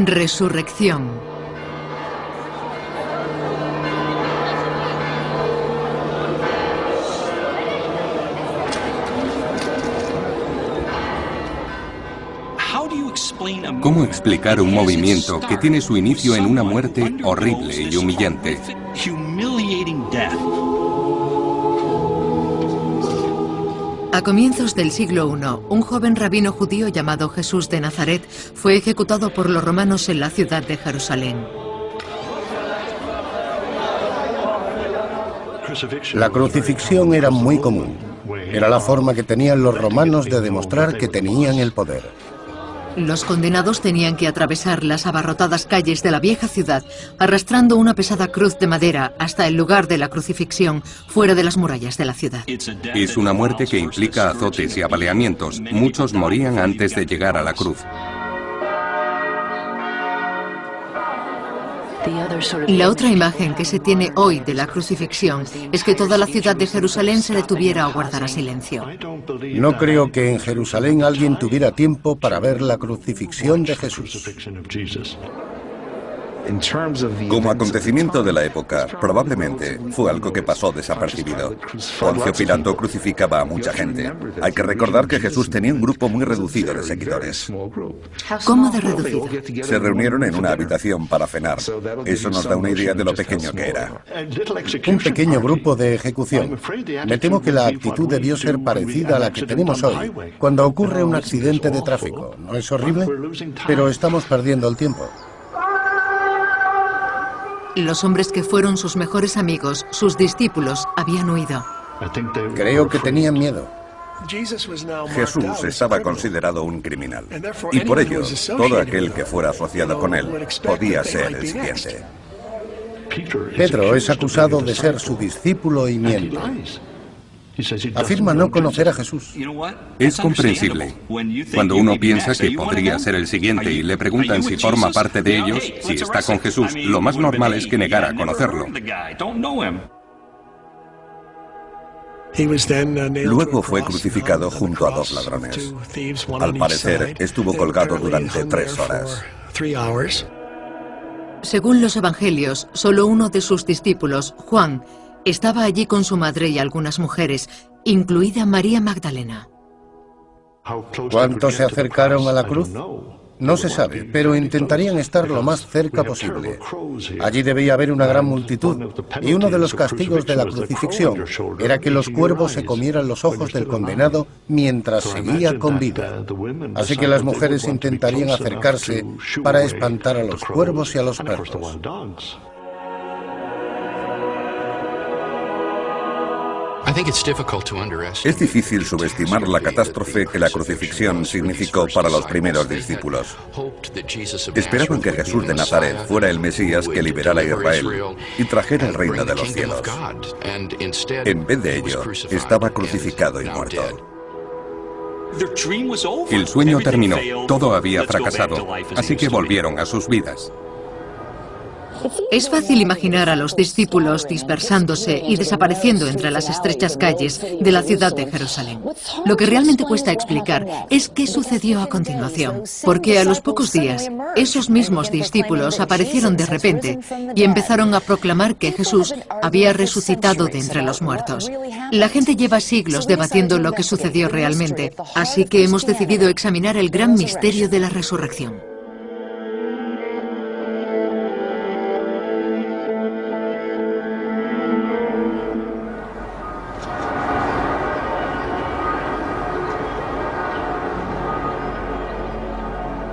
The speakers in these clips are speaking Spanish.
Resurrección. ¿Cómo explicar un movimiento que tiene su inicio en una muerte horrible y humillante? A comienzos del siglo I, un joven rabino judío llamado Jesús de Nazaret fue ejecutado por los romanos en la ciudad de Jerusalén. La crucifixión era muy común. Era la forma que tenían los romanos de demostrar que tenían el poder. Los condenados tenían que atravesar las abarrotadas calles de la vieja ciudad, arrastrando una pesada cruz de madera hasta el lugar de la crucifixión, fuera de las murallas de la ciudad. Es una muerte que implica azotes y apaleamientos. Muchos morían antes de llegar a la cruz. La otra imagen que se tiene hoy de la crucifixión es que toda la ciudad de Jerusalén se detuviera o guardara silencio. No creo que en Jerusalén alguien tuviera tiempo para ver la crucifixión de Jesús. Como acontecimiento de la época, probablemente fue algo que pasó desapercibido. Poncio Pilato crucificaba a mucha gente. Hay que recordar que Jesús tenía un grupo muy reducido de seguidores. ¿Cómo de reducido? Se reunieron en una habitación para cenar. Eso nos da una idea de lo pequeño que era. Un pequeño grupo de ejecución. Me temo que la actitud debió ser parecida a la que tenemos hoy, cuando ocurre un accidente de tráfico. ¿No es horrible? Pero estamos perdiendo el tiempo. Los hombres que fueron sus mejores amigos, sus discípulos, habían huido. Creo que tenían miedo. Jesús estaba considerado un criminal. Y por ello, todo aquel que fuera asociado con él podía ser el siguiente. Pedro es acusado de ser su discípulo y miente. Afirma no conocer a Jesús. Es comprensible. Cuando uno piensa que podría ser el siguiente y le preguntan si forma parte de ellos, si está con Jesús, lo más normal es que negara conocerlo. Luego fue crucificado junto a dos ladrones. Al parecer, estuvo colgado durante 3 horas. Según los evangelios, solo uno de sus discípulos, Juan, estaba allí con su madre y algunas mujeres, incluida María Magdalena. ¿Cuántos se acercaron a la cruz? No se sabe, pero intentarían estar lo más cerca posible. Allí debía haber una gran multitud, y uno de los castigos de la crucifixión era que los cuervos se comieran los ojos del condenado mientras seguía con vida. Así que las mujeres intentarían acercarse para espantar a los cuervos y a los perros. Es difícil subestimar la catástrofe que la crucifixión significó para los primeros discípulos. Esperaban que Jesús de Nazaret fuera el Mesías que liberara a Israel y trajera el reino de los cielos. En vez de ello, estaba crucificado y muerto. El sueño terminó, todo había fracasado, así que volvieron a sus vidas. Es fácil imaginar a los discípulos dispersándose y desapareciendo entre las estrechas calles de la ciudad de Jerusalén. Lo que realmente cuesta explicar es qué sucedió a continuación, porque a los pocos días, esos mismos discípulos aparecieron de repente y empezaron a proclamar que Jesús había resucitado de entre los muertos. La gente lleva siglos debatiendo lo que sucedió realmente, así que hemos decidido examinar el gran misterio de la resurrección.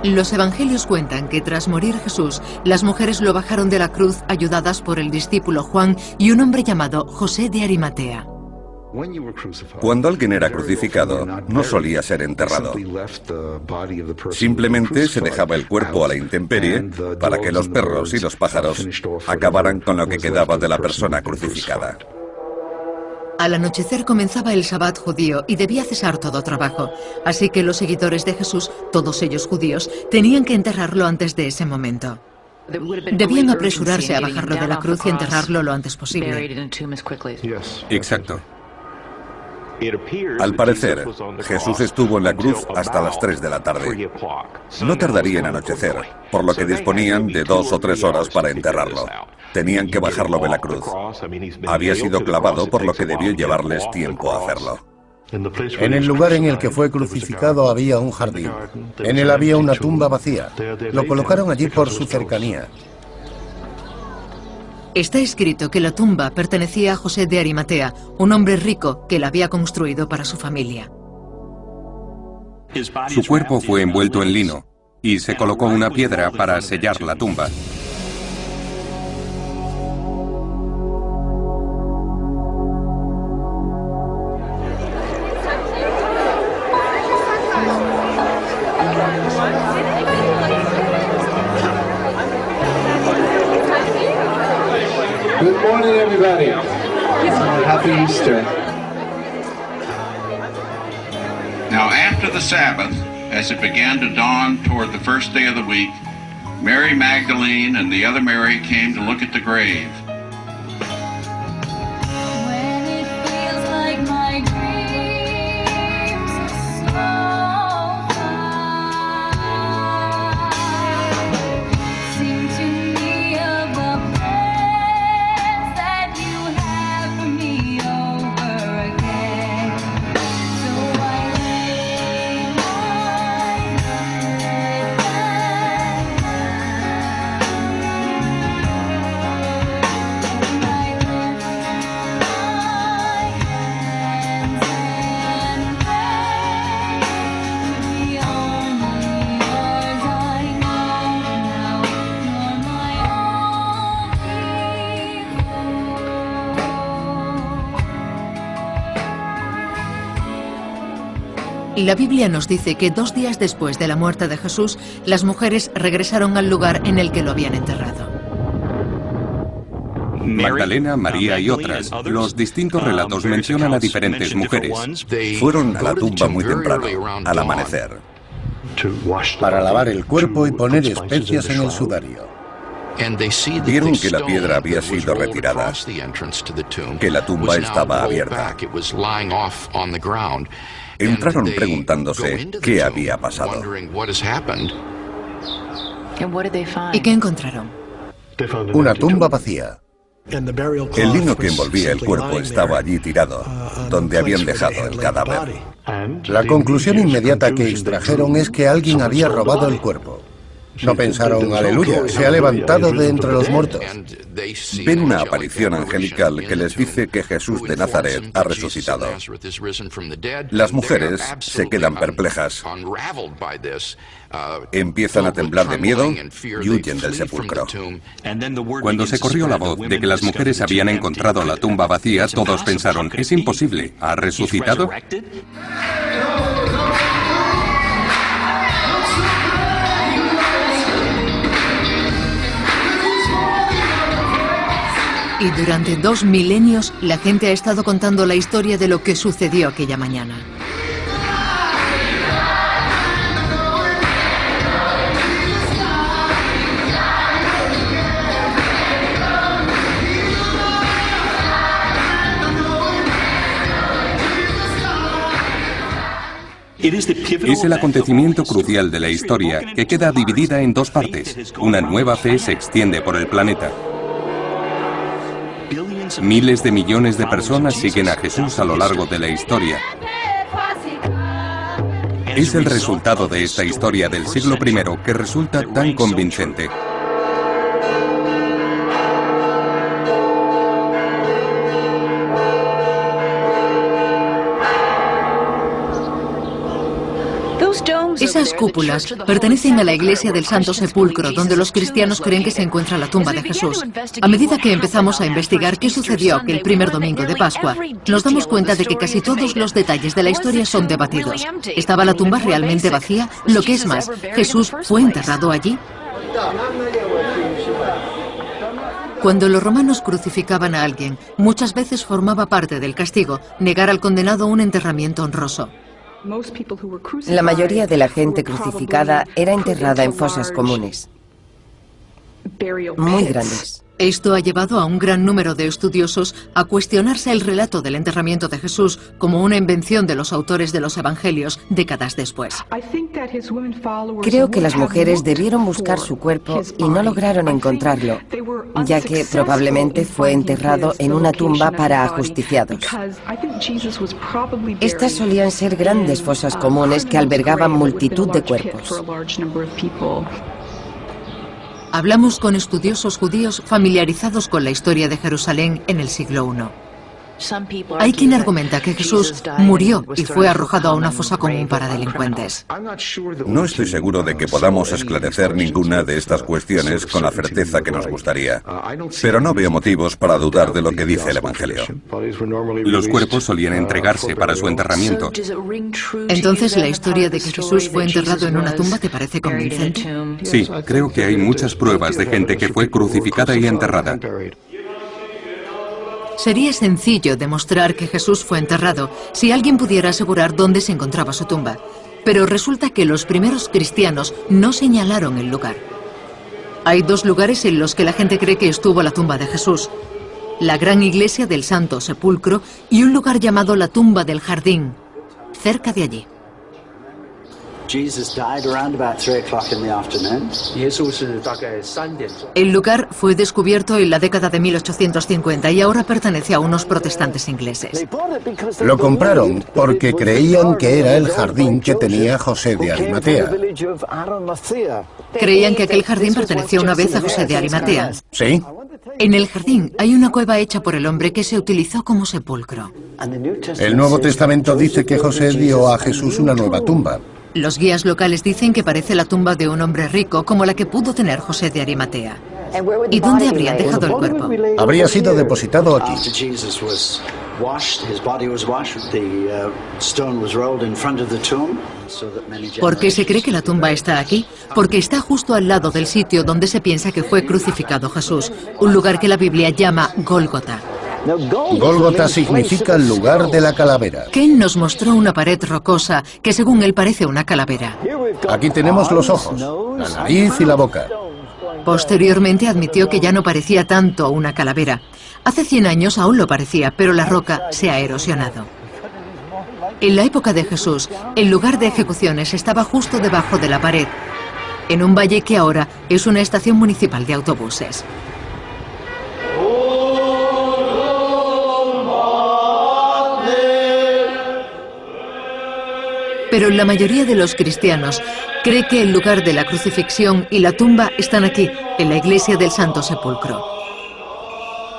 Los evangelios cuentan que tras morir Jesús, las mujeres lo bajaron de la cruz ayudadas por el discípulo Juan y un hombre llamado José de Arimatea. Cuando alguien era crucificado, no solía ser enterrado. Simplemente se dejaba el cuerpo a la intemperie para que los perros y los pájaros acabaran con lo que quedaba de la persona crucificada. Al anochecer comenzaba el Sabbat judío y debía cesar todo trabajo, así que los seguidores de Jesús, todos ellos judíos, tenían que enterrarlo antes de ese momento. Debían apresurarse a bajarlo de la cruz y enterrarlo lo antes posible. Exacto. Al parecer, Jesús estuvo en la cruz hasta las 3 de la tarde. No tardaría en anochecer, por lo que disponían de 2 o 3 horas para enterrarlo. Tenían que bajarlo de la cruz. Había sido clavado, por lo que debió llevarles tiempo hacerlo. En el lugar en el que fue crucificado había un jardín. En él había una tumba vacía. Lo colocaron allí por su cercanía. Está escrito que la tumba pertenecía a José de Arimatea, un hombre rico que la había construido para su familia. Su cuerpo fue envuelto en lino y se colocó una piedra para sellar la tumba. Good morning, everybody. Happy Easter. Now, after the Sabbath, as it began to dawn toward the first day of the week, Mary Magdalene and the other Mary came to look at the grave. When it feels like my dreams are so far, sing to me of the plans that you have for me over again. So I lay my head down, and I lift my hands and pray. The only yours I know now, you're my only. La Biblia nos dice que 2 días después de la muerte de Jesús, las mujeres regresaron al lugar en el que lo habían enterrado. Magdalena, María y otras. Los distintos relatos mencionan a diferentes mujeres. Fueron a la tumba muy temprano, al amanecer. Para lavar el cuerpo y poner especias en el sudario. Vieron que la piedra había sido retirada, que la tumba estaba abierta. Entraron preguntándose qué había pasado. ¿Y qué encontraron? Una tumba vacía. El lino que envolvía el cuerpo estaba allí tirado, donde habían dejado el cadáver. La conclusión inmediata que extrajeron es que alguien había robado el cuerpo. No pensaron, aleluya, se ha levantado de entre los muertos. Ven una aparición angelical que les dice que Jesús de Nazaret ha resucitado. Las mujeres se quedan perplejas. Empiezan a temblar de miedo y huyen del sepulcro. Cuando se corrió la voz de que las mujeres habían encontrado la tumba vacía, todos pensaron, es imposible, ¿ha resucitado? Y durante 2 milenios, la gente ha estado contando la historia de lo que sucedió aquella mañana. Es el acontecimiento crucial de la historia que queda dividida en 2 partes. Una nueva fe se extiende por el planeta. Miles de millones de personas siguen a Jesús a lo largo de la historia. Es el resultado de esta historia del siglo I que resulta tan convincente. Esas cúpulas pertenecen a la iglesia del Santo Sepulcro, donde los cristianos creen que se encuentra la tumba de Jesús. A medida que empezamos a investigar qué sucedió aquel primer domingo de Pascua, nos damos cuenta de que casi todos los detalles de la historia son debatidos. ¿Estaba la tumba realmente vacía? Lo que es más, ¿Jesús fue enterrado allí? Cuando los romanos crucificaban a alguien, muchas veces formaba parte del castigo negar al condenado un enterramiento honroso. La mayoría de la gente crucificada era enterrada en fosas comunes, muy grandes. Esto ha llevado a un gran número de estudiosos a cuestionarse el relato del enterramiento de Jesús como una invención de los autores de los evangelios décadas después. Creo que las mujeres debieron buscar su cuerpo y no lograron encontrarlo, ya que probablemente fue enterrado en una tumba para ajusticiados. Estas solían ser grandes fosas comunes que albergaban multitud de cuerpos. Hablamos con estudiosos judíos familiarizados con la historia de Jerusalén en el siglo I. Hay quien argumenta que Jesús murió y fue arrojado a una fosa común para delincuentes. No estoy seguro de que podamos esclarecer ninguna de estas cuestiones con la certeza que nos gustaría, pero no veo motivos para dudar de lo que dice el Evangelio. Los cuerpos solían entregarse para su enterramiento. Entonces, ¿la historia de que Jesús fue enterrado en una tumba te parece convincente? Sí, creo que hay muchas pruebas de gente que fue crucificada y enterrada. Sería sencillo demostrar que Jesús fue enterrado si alguien pudiera asegurar dónde se encontraba su tumba. Pero resulta que los primeros cristianos no señalaron el lugar. Hay dos lugares en los que la gente cree que estuvo la tumba de Jesús: la gran iglesia del Santo Sepulcro y un lugar llamado la tumba del Jardín, cerca de allí. El lugar fue descubierto en la década de 1850 y ahora pertenece a unos protestantes ingleses. Lo compraron porque creían que era el jardín que tenía José de Arimatea. Creían que aquel jardín perteneció una vez a José de Arimatea. ¿Sí? En el jardín hay una cueva hecha por el hombre que se utilizó como sepulcro. El Nuevo Testamento dice que José dio a Jesús una nueva tumba. Los guías locales dicen que parece la tumba de un hombre rico, como la que pudo tener José de Arimatea. ¿Y dónde habrían dejado el cuerpo? Habría sido depositado aquí. ¿Por qué se cree que la tumba está aquí? Porque está justo al lado del sitio donde se piensa que fue crucificado Jesús, un lugar que la Biblia llama Gólgota. Gólgota significa el lugar de la calavera. Ken nos mostró una pared rocosa que según él parece una calavera. Aquí tenemos los ojos, la nariz y la boca. Posteriormente admitió que ya no parecía tanto una calavera. Hace 100 años aún lo parecía, pero la roca se ha erosionado. En la época de Jesús, el lugar de ejecuciones estaba justo debajo de la pared, en un valle que ahora es una estación municipal de autobuses. Pero la mayoría de los cristianos cree que el lugar de la crucifixión y la tumba están aquí, en la iglesia del Santo Sepulcro.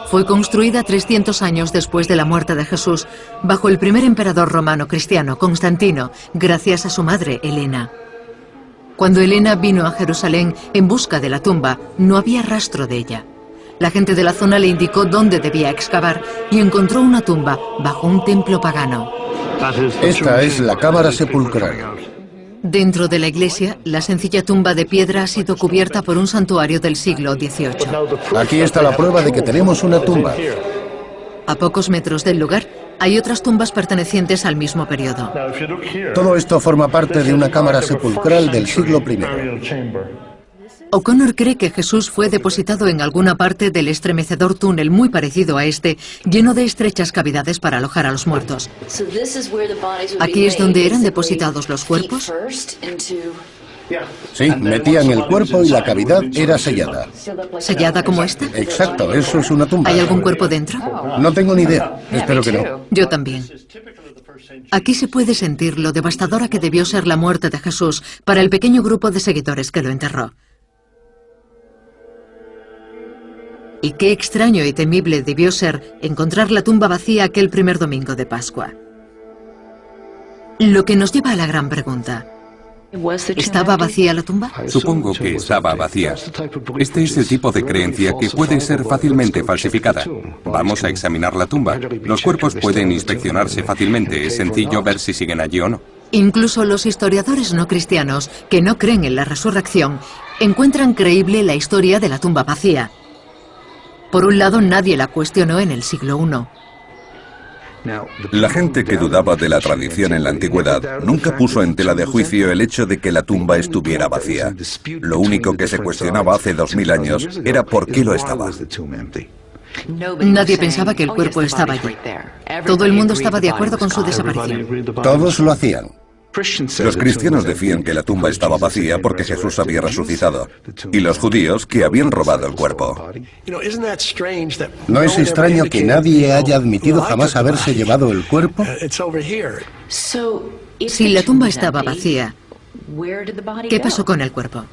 Fue construida 300 años después de la muerte de Jesús, bajo el primer emperador romano cristiano, Constantino, gracias a su madre, Helena. Cuando Helena vino a Jerusalén en busca de la tumba, no había rastro de ella. La gente de la zona le indicó dónde debía excavar y encontró una tumba bajo un templo pagano. Esta es la cámara sepulcral. Dentro de la iglesia, la sencilla tumba de piedra ha sido cubierta por un santuario del siglo XVIII. Aquí está la prueba de que tenemos una tumba. A pocos metros del lugar, hay otras tumbas pertenecientes al mismo periodo. Todo esto forma parte de una cámara sepulcral del siglo I. O'Connor cree que Jesús fue depositado en alguna parte del estremecedor túnel muy parecido a este, lleno de estrechas cavidades para alojar a los muertos. ¿Aquí es donde eran depositados los cuerpos? Sí, metían el cuerpo y la cavidad era sellada. ¿Sellada como esta? Exacto, eso es una tumba. ¿Hay algún cuerpo dentro? No tengo ni idea, espero que no. Yo también. Aquí se puede sentir lo devastadora que debió ser la muerte de Jesús para el pequeño grupo de seguidores que lo enterró. Y qué extraño y temible debió ser encontrar la tumba vacía aquel primer domingo de Pascua. Lo que nos lleva a la gran pregunta. ¿Estaba vacía la tumba? Supongo que estaba vacía. Este es el tipo de creencia que puede ser fácilmente falsificada. Vamos a examinar la tumba. Los cuerpos pueden inspeccionarse fácilmente. Es sencillo ver si siguen allí o no. Incluso los historiadores no cristianos, que no creen en la resurrección, encuentran creíble la historia de la tumba vacía. Por un lado, nadie la cuestionó en el siglo I. La gente que dudaba de la tradición en la antigüedad nunca puso en tela de juicio el hecho de que la tumba estuviera vacía. Lo único que se cuestionaba hace 2000 años era por qué lo estaba. Nadie pensaba que el cuerpo estaba allí. Todo el mundo estaba de acuerdo con su desaparición. Todos lo hacían. Los cristianos decían que la tumba estaba vacía porque Jesús había resucitado, y los judíos que habían robado el cuerpo. ¿No es extraño que nadie haya admitido jamás haberse llevado el cuerpo? Si la tumba estaba vacía, ¿qué pasó con el cuerpo?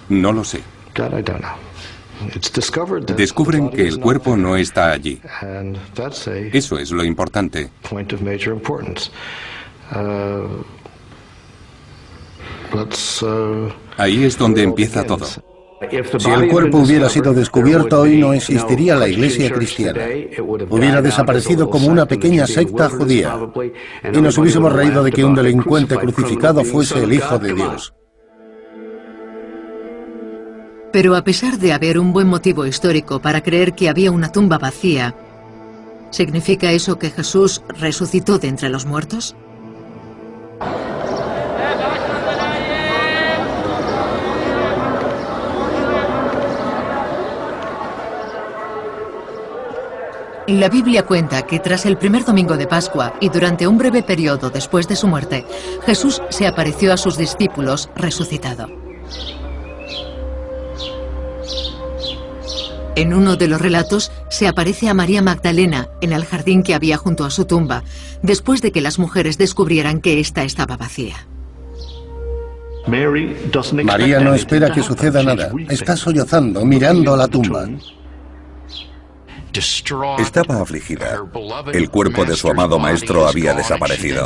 No lo sé. Descubren que el cuerpo no está allí. Eso es lo importante. Ahí es donde empieza todo. Si el cuerpo hubiera sido descubierto hoy, no existiría la iglesia cristiana. Hubiera desaparecido como una pequeña secta judía. Y nos hubiésemos reído de que un delincuente crucificado fuese el Hijo de Dios. Pero a pesar de haber un buen motivo histórico para creer que había una tumba vacía, ¿significa eso que Jesús resucitó de entre los muertos? La Biblia cuenta que tras el primer domingo de Pascua y durante un breve periodo después de su muerte, Jesús se apareció a sus discípulos resucitado. En uno de los relatos se aparece a María Magdalena en el jardín que había junto a su tumba, después de que las mujeres descubrieran que ésta estaba vacía. María no espera que suceda nada. Está sollozando, mirando a la tumba. Estaba afligida. El cuerpo de su amado maestro había desaparecido.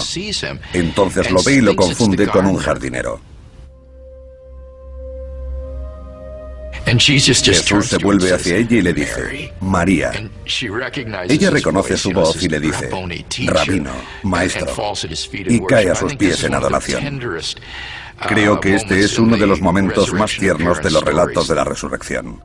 Entonces lo ve y lo confunde con un jardinero. Jesús se vuelve hacia ella y le dice, María. Ella reconoce su voz y le dice, Rabino, maestro, y cae a sus pies en adoración. Creo que este es uno de los momentos más tiernos de los relatos de la resurrección.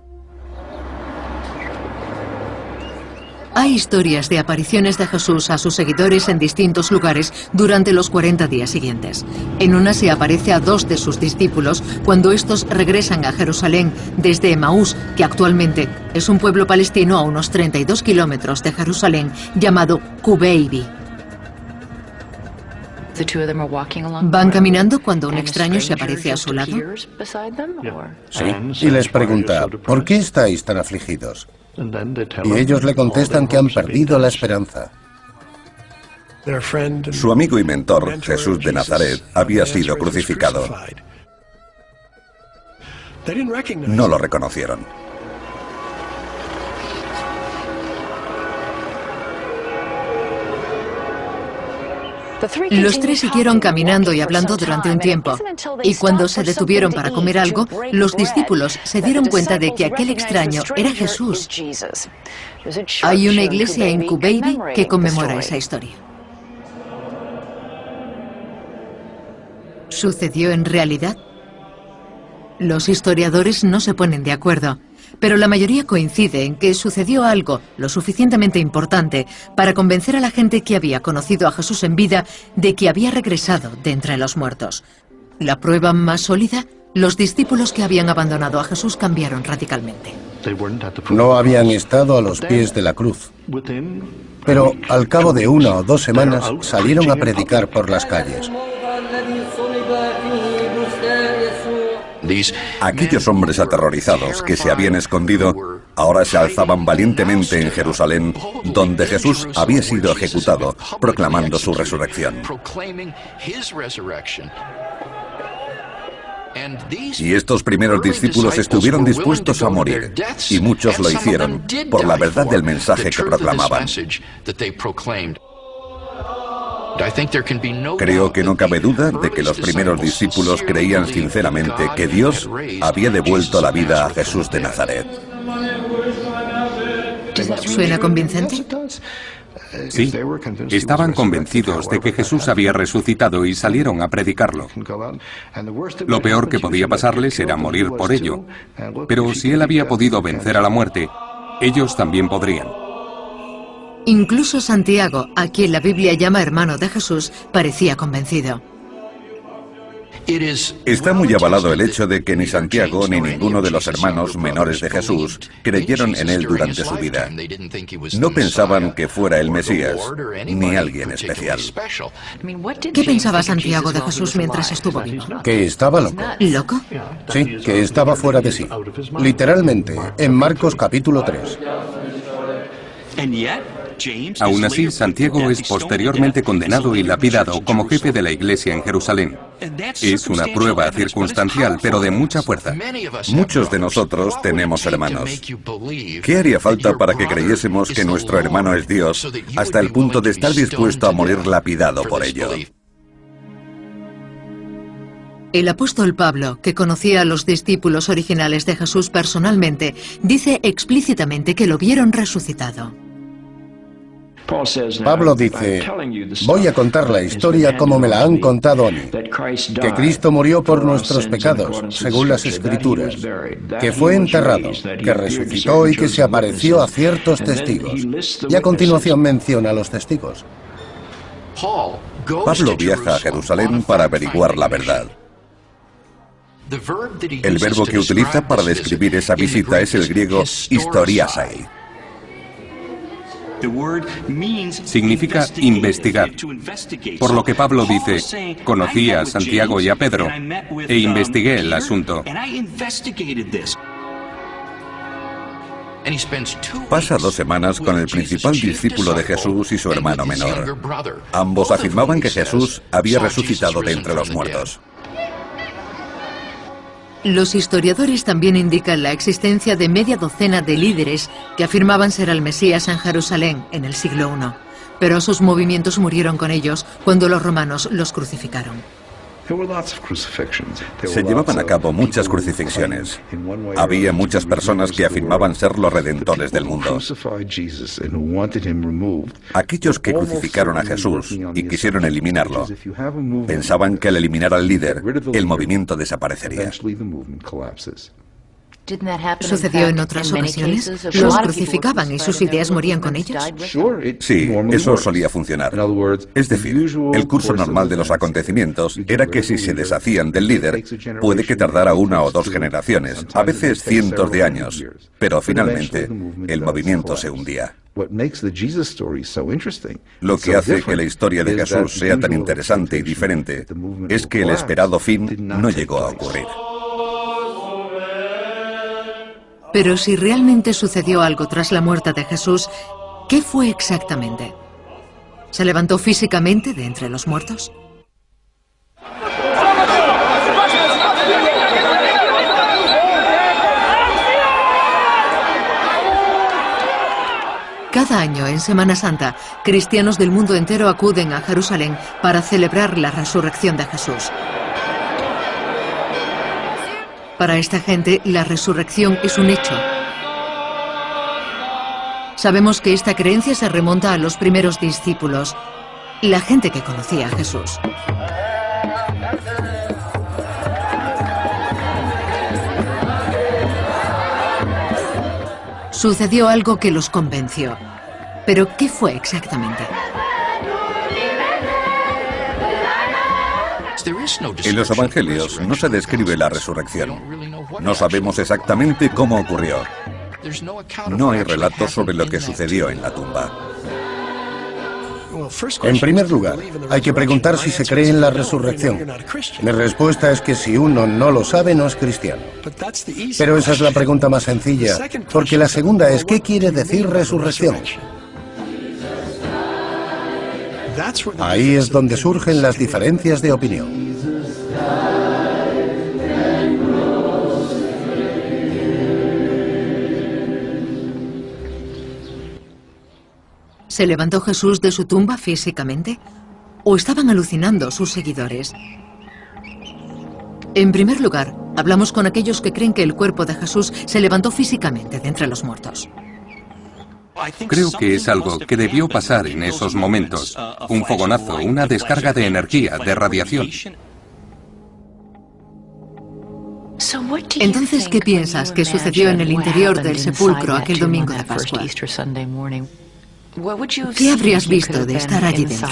Hay historias de apariciones de Jesús a sus seguidores en distintos lugares durante los 40 días siguientes. En una se aparece a 2 de sus discípulos cuando estos regresan a Jerusalén desde Emaús, que actualmente es un pueblo palestino a unos 32 kilómetros de Jerusalén, llamado Cubeibi. ¿Van caminando cuando un extraño se aparece a su lado? Sí, y les pregunta, ¿por qué estáis tan afligidos? Y ellos le contestan que han perdido la esperanza. Su amigo y mentor, Jesús de Nazaret, había sido crucificado. No lo reconocieron. Los 3 siguieron caminando y hablando durante un tiempo, y cuando se detuvieron para comer algo, los discípulos se dieron cuenta de que aquel extraño era Jesús. Hay una iglesia en Cubeibi que conmemora esa historia. ¿Sucedió en realidad? Los historiadores no se ponen de acuerdo, pero la mayoría coincide en que sucedió algo lo suficientemente importante para convencer a la gente que había conocido a Jesús en vida de que había regresado de entre los muertos. La prueba más sólida, los discípulos que habían abandonado a Jesús cambiaron radicalmente. No habían estado a los pies de la cruz, pero al cabo de 1 o 2 semanas salieron a predicar por las calles. Aquellos hombres aterrorizados que se habían escondido ahora se alzaban valientemente en Jerusalén, donde Jesús había sido ejecutado, proclamando su resurrección. Y estos primeros discípulos estuvieron dispuestos a morir, y muchos lo hicieron por la verdad del mensaje que proclamaban. Creo que no cabe duda de que los primeros discípulos creían sinceramente que Dios había devuelto la vida a Jesús de Nazaret. ¿Suena convincente? Sí, estaban convencidos de que Jesús había resucitado y salieron a predicarlo. Lo peor que podía pasarles era morir por ello, pero si él había podido vencer a la muerte, ellos también podrían. Incluso Santiago, a quien la Biblia llama hermano de Jesús, parecía convencido. Está muy avalado el hecho de que ni Santiago ni ninguno de los hermanos menores de Jesús creyeron en él durante su vida. No pensaban que fuera el Mesías, ni alguien especial. ¿Qué pensaba Santiago de Jesús mientras estuvo vivo? Que estaba loco. ¿Loco? Sí, que estaba fuera de sí. Literalmente, en Marcos capítulo 3. Aún así, Santiago es posteriormente condenado y lapidado como jefe de la iglesia en Jerusalén. Es una prueba circunstancial, pero de mucha fuerza. Muchos de nosotros tenemos hermanos. ¿Qué haría falta para que creyésemos que nuestro hermano es Dios hasta el punto de estar dispuesto a morir lapidado por ello? El apóstol Pablo, que conocía a los discípulos originales de Jesús personalmente, dice explícitamente que lo vieron resucitado. Pablo dice, voy a contar la historia como me la han contado a mí, que Cristo murió por nuestros pecados, según las Escrituras, que fue enterrado, que resucitó y que se apareció a ciertos testigos. Y a continuación menciona a los testigos. Pablo viaja a Jerusalén para averiguar la verdad. El verbo que utiliza para describir esa visita es el griego historiasai. Significa investigar. Por lo que Pablo dice, conocí a Santiago y a Pedro e investigué el asunto. Pasa 2 semanas con el principal discípulo de Jesús y su hermano menor. Ambos afirmaban que Jesús había resucitado de entre los muertos. Los historiadores también indican la existencia de media docena de líderes que afirmaban ser al Mesías en Jerusalén en el siglo I, pero sus movimientos murieron con ellos cuando los romanos los crucificaron. Se llevaban a cabo muchas crucifixiones. Había muchas personas que afirmaban ser los redentores del mundo. Aquellos que crucificaron a Jesús y quisieron eliminarlo, pensaban que al eliminar al líder, el movimiento desaparecería. ¿Sucedió en otras ocasiones? ¿Los crucificaban y sus ideas morían con ellos? Sí, eso solía funcionar. Es decir, el curso normal de los acontecimientos era que si se deshacían del líder, puede que tardara 1 o 2 generaciones, a veces cientos de años, pero finalmente el movimiento se hundía. Lo que hace que la historia de Jesús sea tan interesante y diferente es que el esperado fin no llegó a ocurrir. Pero si realmente sucedió algo tras la muerte de Jesús, ¿qué fue exactamente? ¿Se levantó físicamente de entre los muertos? Cada año, en Semana Santa, cristianos del mundo entero acuden a Jerusalén para celebrar la resurrección de Jesús. Para esta gente, la resurrección es un hecho. Sabemos que esta creencia se remonta a los primeros discípulos, la gente que conocía a Jesús. Sucedió algo que los convenció. ¿Pero qué fue exactamente? En los evangelios no se describe la resurrección. No sabemos exactamente cómo ocurrió. No hay relatos sobre lo que sucedió en la tumba. En primer lugar, hay que preguntar si se cree en la resurrección. Mi respuesta es que si uno no lo sabe, no es cristiano. Pero esa es la pregunta más sencilla, porque la segunda es, ¿qué quiere decir resurrección? Ahí es donde surgen las diferencias de opinión. ¿Se levantó Jesús de su tumba físicamente? ¿O estaban alucinando sus seguidores? En primer lugar, hablamos con aquellos que creen que el cuerpo de Jesús se levantó físicamente de entre los muertos. Creo que es algo que debió pasar en esos momentos. Un fogonazo, una descarga de energía, de radiación. Entonces, ¿qué piensas que sucedió en el interior del sepulcro aquel domingo de Pascua? ¿Qué habrías visto de estar allí dentro?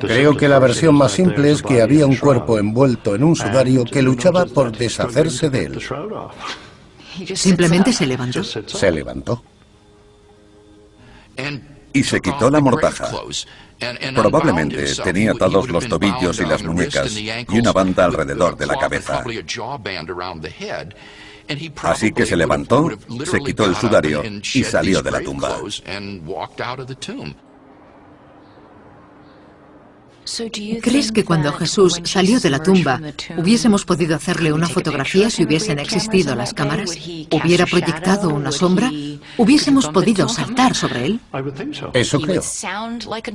Creo que la versión más simple es que había un cuerpo envuelto en un sudario que luchaba por deshacerse de él. ¿Simplemente se levantó? Se levantó. Y se quitó la mortaja. Probablemente tenía atados los tobillos y las muñecas y una banda alrededor de la cabeza. Así que se levantó, se quitó el sudario y salió de la tumba. ¿Crees que cuando Jesús salió de la tumba hubiésemos podido hacerle una fotografía si hubiesen existido las cámaras? ¿Hubiera proyectado una sombra? ¿Hubiésemos podido saltar sobre él? Eso creo.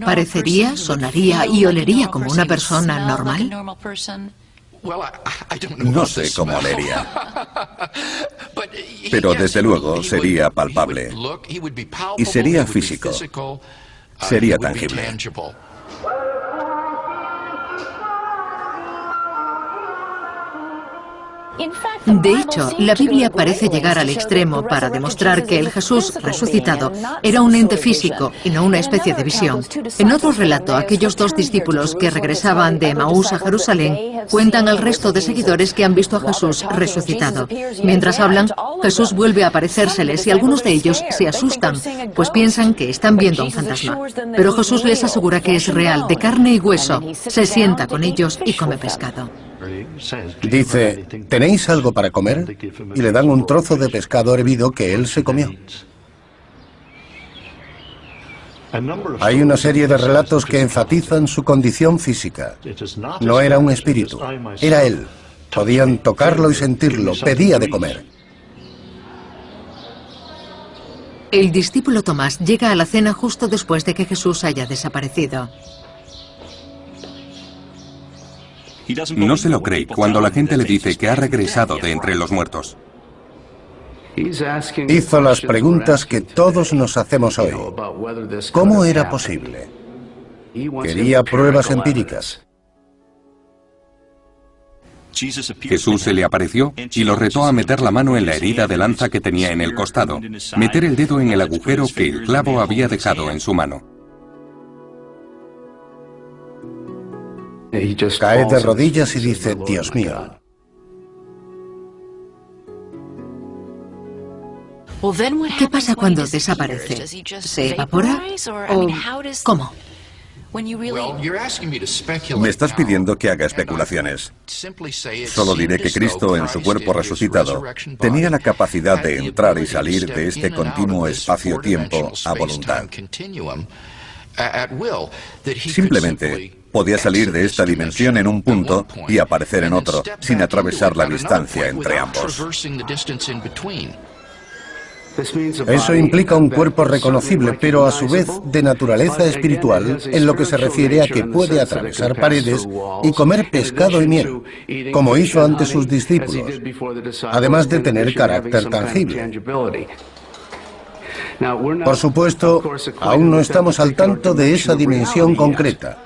¿Parecería, sonaría y olería como una persona normal? No sé cómo olería. Pero desde luego sería palpable. Y sería físico. Sería tangible. De hecho, la Biblia parece llegar al extremo para demostrar que el Jesús resucitado era un ente físico y no una especie de visión. En otro relato, aquellos dos discípulos que regresaban de Emaús a Jerusalén cuentan al resto de seguidores que han visto a Jesús resucitado. Mientras hablan, Jesús vuelve a aparecérseles y algunos de ellos se asustan, pues piensan que están viendo a un fantasma. Pero Jesús les asegura que es real, de carne y hueso. Se sienta con ellos y come pescado. Dice, ¿tenéis algo para comer? Y le dan un trozo de pescado hervido que él se comió. Hay una serie de relatos que enfatizan su condición física. No era un espíritu, era él. Podían tocarlo y sentirlo, pedía de comer. El discípulo Tomás llega a la cena justo después de que Jesús haya desaparecido. No se lo cree cuando la gente le dice que ha regresado de entre los muertos. Hizo las preguntas que todos nos hacemos hoy. ¿Cómo era posible? Quería pruebas empíricas. Jesús se le apareció y lo retó a meter la mano en la herida de lanza que tenía en el costado, meter el dedo en el agujero que el clavo había dejado en su mano. Cae de rodillas y dice, Dios mío. ¿Qué pasa cuando desaparece? ¿Se evapora? ¿O cómo? Me estás pidiendo que haga especulaciones. Solo diré que Cristo, en su cuerpo resucitado, tenía la capacidad de entrar y salir de este continuo espacio-tiempo a voluntad. Simplemente podía salir de esta dimensión en un punto y aparecer en otro, sin atravesar la distancia entre ambos. Eso implica un cuerpo reconocible, pero a su vez de naturaleza espiritual, en lo que se refiere a que puede atravesar paredes y comer pescado y miel, como hizo ante sus discípulos, además de tener carácter tangible. Por supuesto, aún no estamos al tanto de esa dimensión concreta.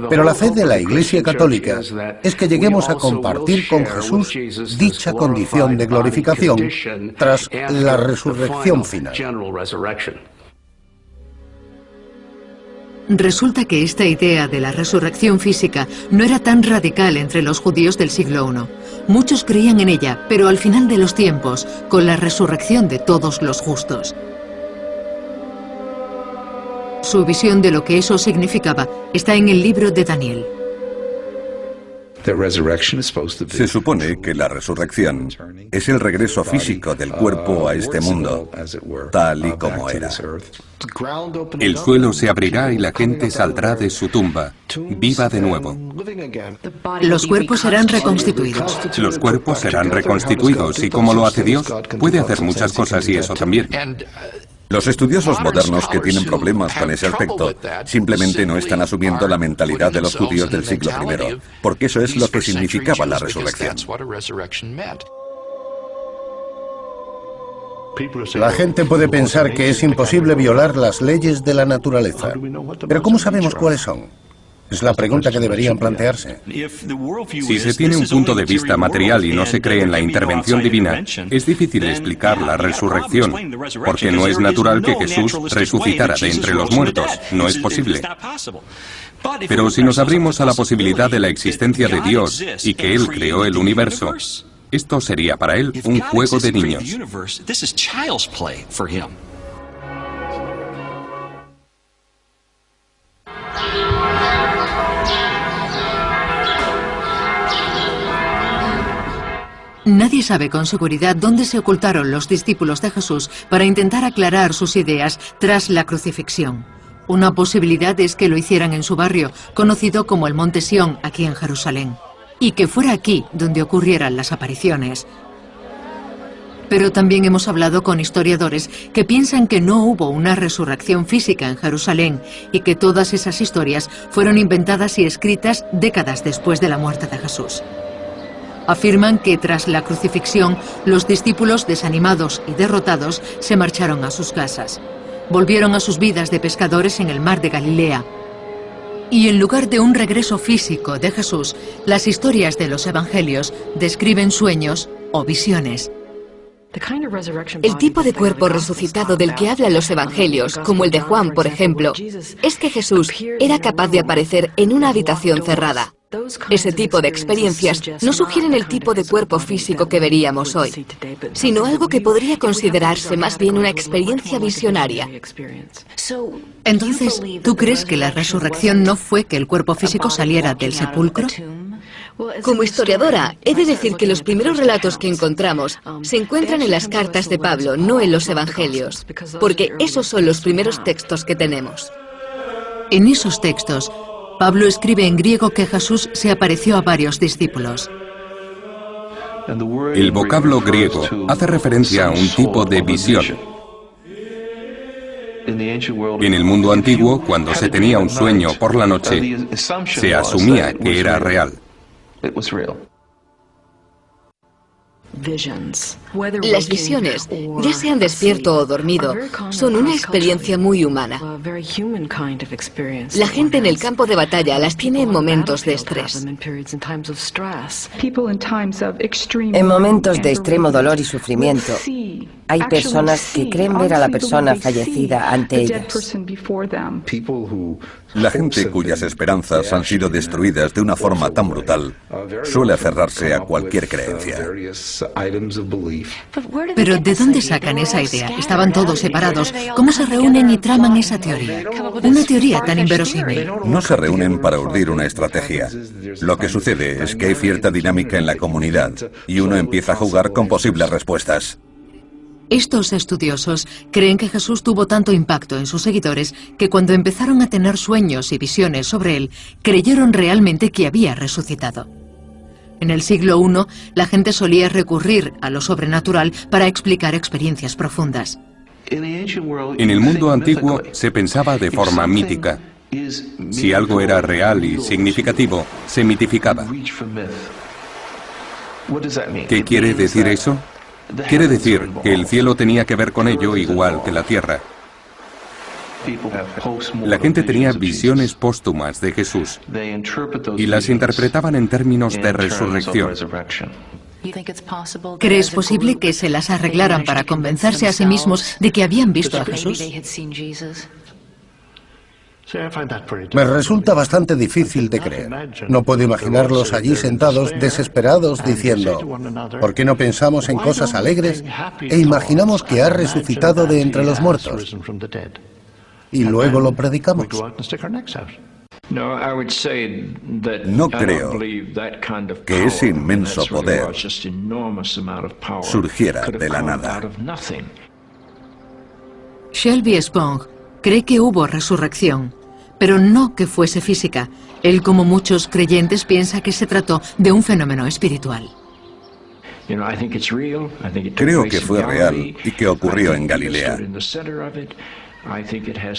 Pero la fe de la Iglesia Católica es que lleguemos a compartir con Jesús dicha condición de glorificación tras la resurrección final. Resulta que esta idea de la resurrección física no era tan radical entre los judíos del siglo I. Muchos creían en ella, pero al final de los tiempos, con la resurrección de todos los justos. Su visión de lo que eso significaba está en el libro de Daniel. Se supone que la resurrección es el regreso físico del cuerpo a este mundo, tal y como era. El suelo se abrirá y la gente saldrá de su tumba, viva de nuevo. Los cuerpos serán reconstituidos. Los cuerpos serán reconstituidos y como lo hace Dios, puede hacer muchas cosas y eso también. Los estudiosos modernos que tienen problemas con ese aspecto simplemente no están asumiendo la mentalidad de los judíos del siglo I, porque eso es lo que significaba la resurrección. La gente puede pensar que es imposible violar las leyes de la naturaleza. Pero ¿cómo sabemos cuáles son? Es la pregunta que deberían plantearse. Si se tiene un punto de vista material y no se cree en la intervención divina, es difícil explicar la resurrección, porque no es natural que Jesús resucitara de entre los muertos. No es posible. Pero si nos abrimos a la posibilidad de la existencia de Dios y que Él creó el universo, esto sería para Él un juego de niños. Nadie sabe con seguridad dónde se ocultaron los discípulos de Jesús para intentar aclarar sus ideas tras la crucifixión. Una posibilidad es que lo hicieran en su barrio, conocido como el Monte Sión, aquí en Jerusalén, y que fuera aquí donde ocurrieran las apariciones. Pero también hemos hablado con historiadores que piensan que no hubo una resurrección física en Jerusalén y que todas esas historias fueron inventadas y escritas décadas después de la muerte de Jesús. Afirman que tras la crucifixión, los discípulos desanimados y derrotados se marcharon a sus casas. Volvieron a sus vidas de pescadores en el mar de Galilea. Y en lugar de un regreso físico de Jesús, las historias de los evangelios describen sueños o visiones. El tipo de cuerpo resucitado del que hablan los evangelios, como el de Juan, por ejemplo, es que Jesús era capaz de aparecer en una habitación cerrada. Ese tipo de experiencias no sugieren el tipo de cuerpo físico que veríamos hoy, sino algo que podría considerarse más bien una experiencia visionaria. Entonces, ¿tú crees que la resurrección no fue que el cuerpo físico saliera del sepulcro? Como historiadora, he de decir que los primeros relatos que encontramos se encuentran en las cartas de Pablo, no en los evangelios, porque esos son los primeros textos que tenemos. En esos textos, Pablo escribe en griego que Jesús se apareció a varios discípulos. El vocablo griego hace referencia a un tipo de visión. En el mundo antiguo, cuando se tenía un sueño por la noche, se asumía que era real. Las visiones, ya sean despierto o dormido, son una experiencia muy humana. La gente en el campo de batalla las tiene en momentos de estrés. En momentos de extremo dolor y sufrimiento, hay personas que creen ver a la persona fallecida ante ellas. La gente cuyas esperanzas han sido destruidas de una forma tan brutal suele aferrarse a cualquier creencia. Pero ¿de dónde sacan esa idea? Estaban todos separados. ¿Cómo se reúnen y traman esa teoría? Una teoría tan inverosímil. No se reúnen para urdir una estrategia. Lo que sucede es que hay cierta dinámica en la comunidad y uno empieza a jugar con posibles respuestas. Estos estudiosos creen que Jesús tuvo tanto impacto en sus seguidores que cuando empezaron a tener sueños y visiones sobre él, creyeron realmente que había resucitado. En el siglo I, la gente solía recurrir a lo sobrenatural para explicar experiencias profundas. En el mundo antiguo se pensaba de forma mítica. Si algo era real y significativo, se mitificaba. ¿Qué quiere decir eso? Quiere decir que el cielo tenía que ver con ello igual que la tierra. La gente tenía visiones póstumas de Jesús y las interpretaban en términos de resurrección. ¿Crees posible que se las arreglaran para convencerse a sí mismos de que habían visto a Jesús? Me resulta bastante difícil de creer. No puedo imaginarlos allí sentados, desesperados, diciendo, ¿por qué no pensamos en cosas alegres e imaginamos que ha resucitado de entre los muertos? Y luego lo predicamos. No creo que ese inmenso poder surgiera de la nada. Shelby Spong cree que hubo resurrección, pero no que fuese física. Él, como muchos creyentes, piensa que se trató de un fenómeno espiritual. Creo que fue real y que ocurrió en Galilea.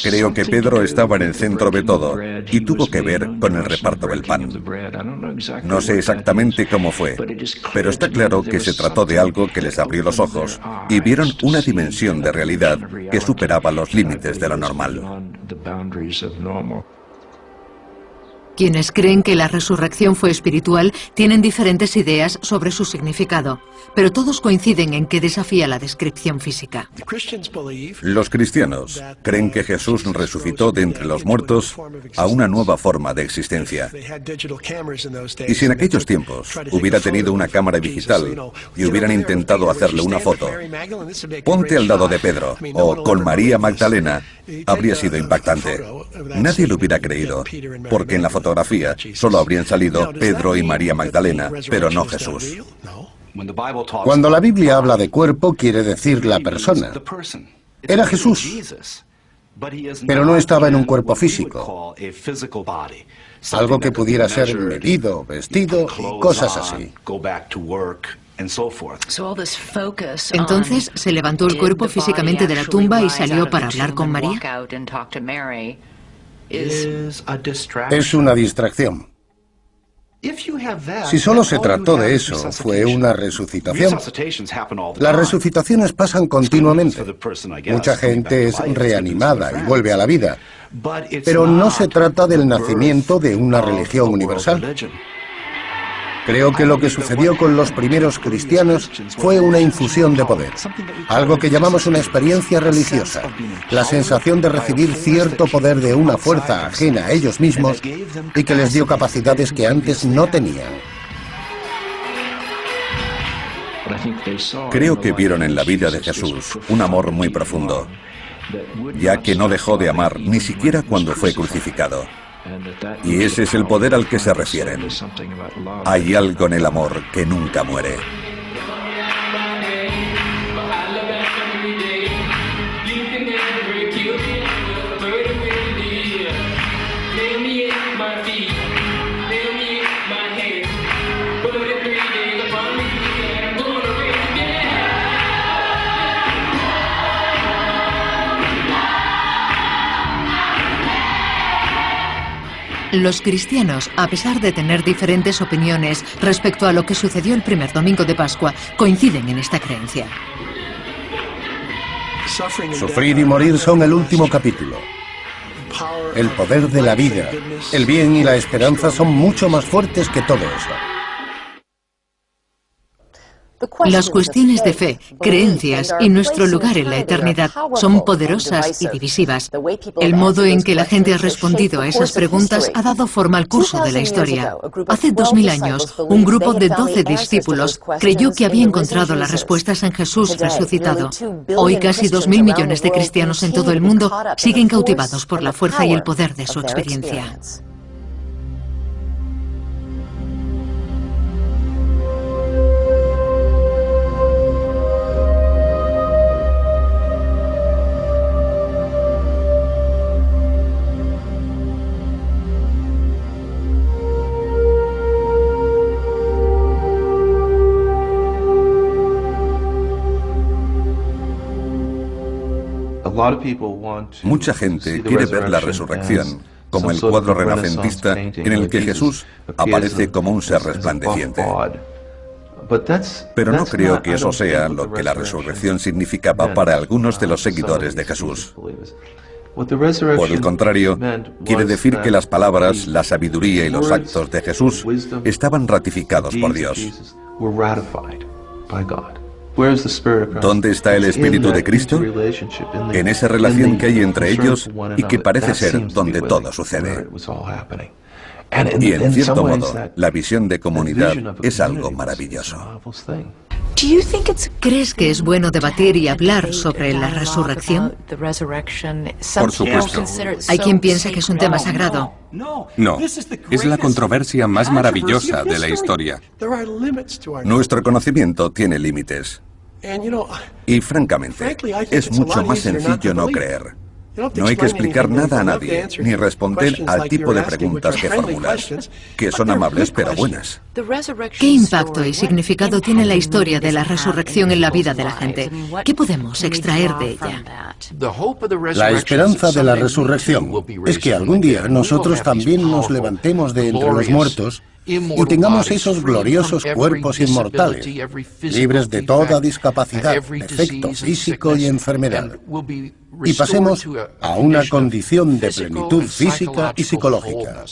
Creo que Pedro estaba en el centro de todo y tuvo que ver con el reparto del pan. No sé exactamente cómo fue, pero está claro que se trató de algo que les abrió los ojos y vieron una dimensión de realidad que superaba los límites de lo normal. Quienes creen que la resurrección fue espiritual tienen diferentes ideas sobre su significado, pero todos coinciden en que desafía la descripción física. Los cristianos creen que Jesús resucitó de entre los muertos a una nueva forma de existencia. Y si en aquellos tiempos hubiera tenido una cámara digital y hubieran intentado hacerle una foto, ponte al lado de Pedro o con María Magdalena, habría sido impactante. Nadie lo hubiera creído, porque en la fotografía solo habrían salido Pedro y María Magdalena, pero no Jesús. Cuando la Biblia habla de cuerpo, quiere decir la persona. Era Jesús, pero no estaba en un cuerpo físico. Algo que pudiera ser medido, vestido y cosas así. Entonces, ¿se levantó el cuerpo físicamente de la tumba y salió para hablar con María? Es una distracción. Si solo se trató de eso, fue una resucitación. Las resucitaciones pasan continuamente. Mucha gente es reanimada y vuelve a la vida. Pero no se trata del nacimiento de una religión universal. Creo que lo que sucedió con los primeros cristianos fue una infusión de poder, algo que llamamos una experiencia religiosa, la sensación de recibir cierto poder de una fuerza ajena a ellos mismos y que les dio capacidades que antes no tenían. Creo que vieron en la vida de Jesús un amor muy profundo, ya que no dejó de amar ni siquiera cuando fue crucificado. Y ese es el poder al que se refieren. Hay algo en el amor que nunca muere. Los cristianos, a pesar de tener diferentes opiniones respecto a lo que sucedió el primer domingo de Pascua, coinciden en esta creencia. Sufrir y morir son el último capítulo. El poder de la vida, el bien y la esperanza son mucho más fuertes que todo eso. Las cuestiones de fe, creencias y nuestro lugar en la eternidad son poderosas y divisivas. El modo en que la gente ha respondido a esas preguntas ha dado forma al curso de la historia. Hace 2000 años, un grupo de 12 discípulos creyó que había encontrado las respuestas en Jesús resucitado. Hoy casi 2000 millones de cristianos en todo el mundo siguen cautivados por la fuerza y el poder de su experiencia. Mucha gente quiere ver la resurrección como el cuadro renacentista en el que Jesús aparece como un ser resplandeciente. Pero no creo que eso sea lo que la resurrección significaba para algunos de los seguidores de Jesús. Por el contrario, quiere decir que las palabras, la sabiduría y los actos de Jesús estaban ratificados por Dios. ¿Dónde está el Espíritu de Cristo? En esa relación que hay entre ellos y que parece ser donde todo sucede. Y en cierto modo, la visión de comunidad es algo maravilloso. ¿Crees que es bueno debatir y hablar sobre la resurrección? Por supuesto. Hay quien piensa que es un tema sagrado. No, es la controversia más maravillosa de la historia. Nuestro conocimiento tiene límites. Y francamente, es mucho más sencillo no creer. No hay que explicar nada a nadie, ni responder al tipo de preguntas que formulas, que son amables pero buenas. ¿Qué impacto y significado tiene la historia de la resurrección en la vida de la gente? ¿Qué podemos extraer de ella? La esperanza de la resurrección es que algún día nosotros también nos levantemos de entre los muertos y tengamos esos gloriosos cuerpos inmortales, libres de toda discapacidad, defecto físico y enfermedad, y pasemos a una condición de plenitud física y psicológica.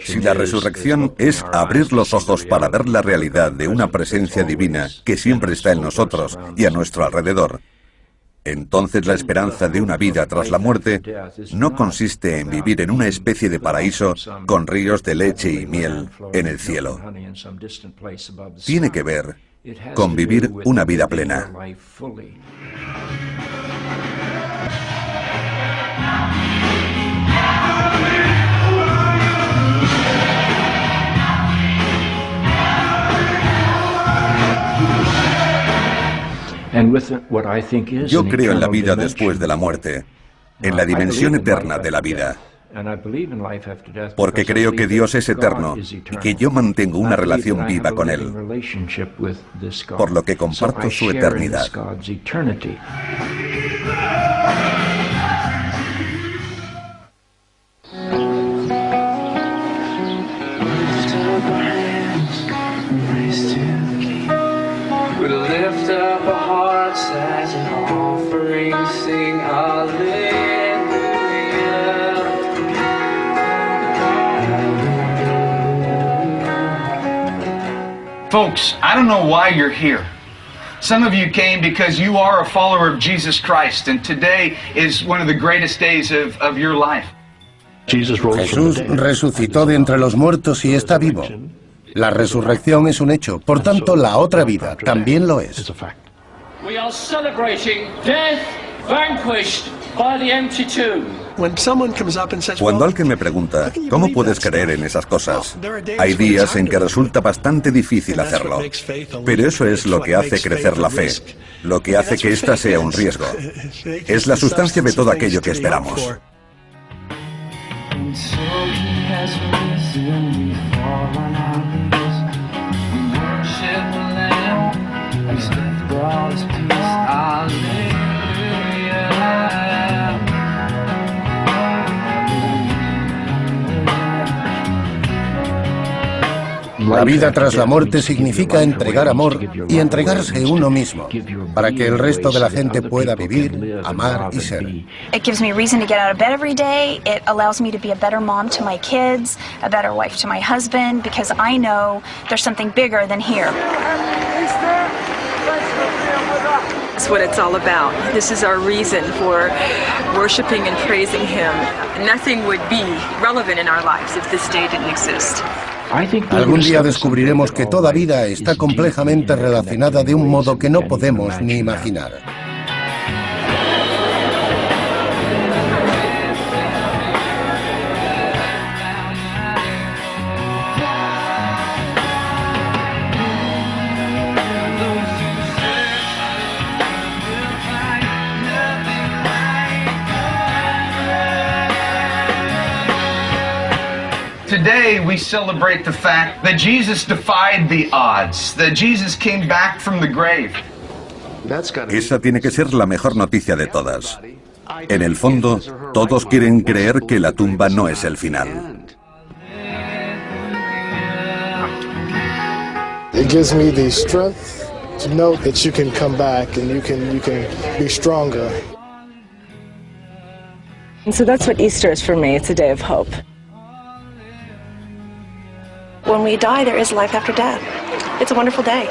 Si la resurrección es abrir los ojos para ver la realidad de una presencia divina que siempre está en nosotros y a nuestro alrededor, entonces la esperanza de una vida tras la muerte no consiste en vivir en una especie de paraíso con ríos de leche y miel en el cielo. Tiene que ver con vivir una vida plena. Yo creo en la vida después de la muerte, en la dimensión eterna de la vida, porque creo que Dios es eterno y que yo mantengo una relación viva con Él, por lo que comparto su eternidad. Lift up our hearts as an offering, sing hallelujah. Folks, I don't know why you're here. Some of you came because you are a follower of Jesus Christ, and today is one of the greatest days of your life. Jesús resucitó de entre los muertos y está vivo. La resurrección es un hecho, por tanto la otra vida también lo es. We are celebrating death vanquished by the empty tomb. Cuando alguien me pregunta, ¿cómo puedes creer en esas cosas? Hay días en que resulta bastante difícil hacerlo. Pero eso es lo que hace crecer la fe, lo que hace que ésta sea un riesgo. Es la sustancia de todo aquello que esperamos. La vida tras la muerte significa entregar amor y entregarse uno mismo, para que el resto de la gente pueda vivir, amar y ser. It gives me reason to get out of bed every day. It allows me to be a better mom to my kids, a better wife to my husband, because I know there's something bigger than here. That's what it's all about. This is our reason for worshiping and praising Him. Nothing would be relevant in our lives if this day didn't exist. Algún día descubriremos que toda vida está complejamente relacionada de un modo que no podemos ni imaginar. Today we celebrate the fact that Jesus defied the odds, that Jesus came back from the grave. Esa tiene que ser la mejor noticia de todas. En el fondo, todos quieren creer que la tumba no es el final. It gives me the strength to know that you can come back and you can be stronger. And so that's what Easter is for me. It's a day of hope. When we die, there is life after death. It's a wonderful day.